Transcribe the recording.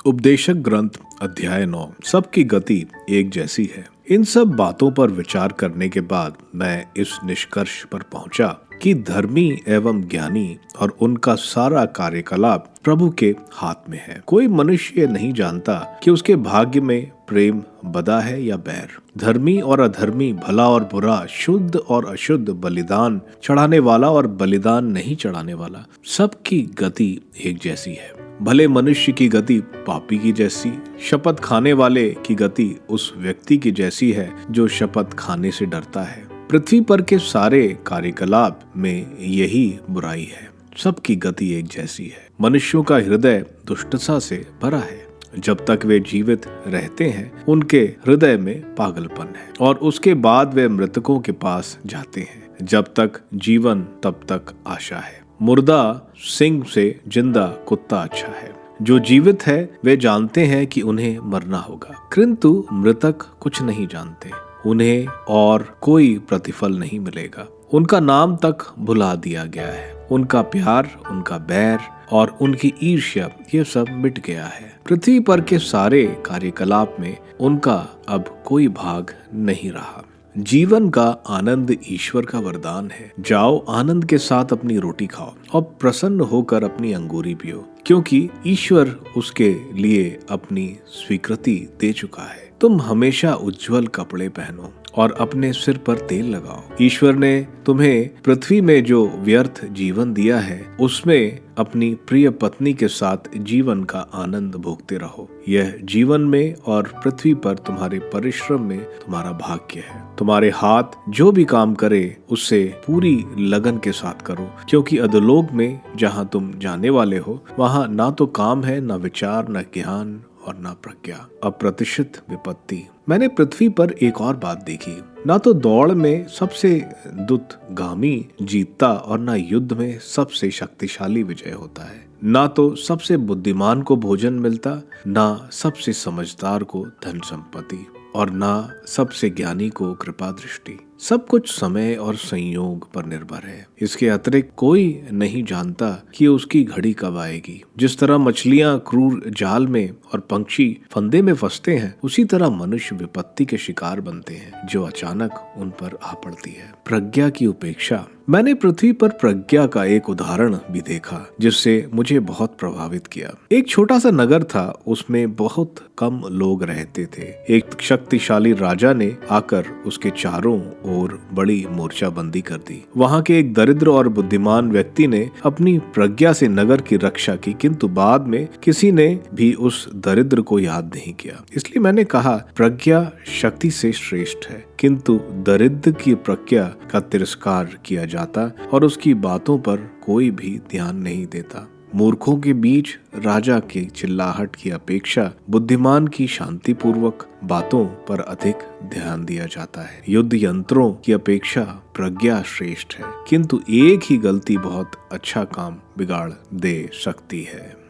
उपदेशक ग्रंथ अध्याय 9। सबकी गति एक जैसी है। इन सब बातों पर विचार करने के बाद मैं इस निष्कर्ष पर पहुंचा कि धर्मी एवं ज्ञानी और उनका सारा कार्यकलाप प्रभु के हाथ में है। कोई मनुष्य ये नहीं जानता कि उसके भाग्य में प्रेम बदा है या बैर, धर्मी और अधर्मी, भला और बुरा, शुद्ध और अशुद्ध, बलिदान चढ़ाने वाला और बलिदान नहीं चढ़ाने वाला, सबकी गति एक जैसी है। भले मनुष्य की गति पापी की जैसी, शपथ खाने वाले की गति उस व्यक्ति की जैसी है जो शपथ खाने से डरता है। पृथ्वी पर के सारे कार्यकलाप में यही बुराई है। सबकी गति एक जैसी है। मनुष्यों का हृदय दुष्टता से भरा है। जब तक वे जीवित रहते हैं उनके हृदय में पागलपन है, और उसके बाद वे मृतकों के पास जाते हैं। जब तक जीवन तब तक आशा है। मुर्दा सिंह से जिंदा कुत्ता अच्छा है। जो जीवित है वे जानते हैं कि उन्हें मरना होगा, किंतु मृतक कुछ नहीं जानते, उन्हें और कोई प्रतिफल नहीं मिलेगा। उनका नाम तक भुला दिया गया है। उनका प्यार, उनका बैर और उनकी ईर्ष्या, ये सब मिट गया है। पृथ्वी पर के सारे कार्यकलाप में उनका अब कोई भाग नहीं रहा। जीवन का आनंद ईश्वर का वरदान है। जाओ, आनंद के साथ अपनी रोटी खाओ और प्रसन्न होकर अपनी अंगूरी पियो, क्योंकि ईश्वर उसके लिए अपनी स्वीकृति दे चुका है। तुम हमेशा उज्जवल कपड़े पहनो और अपने सिर पर तेल लगाओ। ईश्वर ने तुम्हें पृथ्वी में जो व्यर्थ जीवन दिया है उसमें अपनी प्रिय पत्नी के साथ जीवन का आनंद भोगते रहो। यह जीवन में और पृथ्वी पर तुम्हारे परिश्रम में तुम्हारा भाग्य है। तुम्हारे हाथ जो भी काम करे उससे पूरी लगन के साथ करो, क्योंकि अधोलोक में जहाँ तुम जाने वाले हो वहाँ ना तो काम है, ना विचार, ना ज्ञान और ना प्रज्ञा, अप्रतिष्ठित विपत्ति। मैंने पृथ्वी पर एक और बात देखी। ना तो दौड़ में सबसे द्रुतगामी जीतता और ना युद्ध में सबसे शक्तिशाली विजय होता है। ना तो सबसे बुद्धिमान को भोजन मिलता, ना सबसे समझदार को धन संपत्ति, और ना सबसे ज्ञानी को कृपा दृष्टि। सब कुछ समय और संयोग पर निर्भर है। इसके अतिरिक्त कोई नहीं जानता कि उसकी घड़ी कब आएगी। जिस तरह मछलियां क्रूर जाल में और पंछी फंदे में फंसते हैं, उसी तरह मनुष्य विपत्ति के शिकार बनते हैं जो अचानक उन पर आ पड़ती है। प्रज्ञा की उपेक्षा। मैंने पृथ्वी पर प्रज्ञा का एक उदाहरण भी देखा जिससे मुझे बहुत प्रभावित किया। एक छोटा सा नगर था, उसमें बहुत कम लोग रहते थे। एक शक्तिशाली राजा ने आकर उसके चारों ओर बड़ी मोर्चाबंदी कर दी। वहाँ के एक दरिद्र और बुद्धिमान व्यक्ति ने अपनी प्रज्ञा से नगर की रक्षा की, किंतु बाद में किसी ने भी उस दरिद्र को याद नहीं किया। इसलिए मैंने कहा, प्रज्ञा शक्ति से श्रेष्ठ है, किंतु दरिद्र की प्रज्ञा का तिरस्कार किया जाता और उसकी बातों पर कोई भी ध्यान नहीं देता। मूर्खों के बीच राजा की चिल्लाहट की अपेक्षा बुद्धिमान की शांतिपूर्वक बातों पर अधिक ध्यान दिया जाता है। युद्ध यंत्रों की अपेक्षा प्रज्ञा श्रेष्ठ है, किंतु एक ही गलती बहुत अच्छा काम बिगाड़ दे सकती है।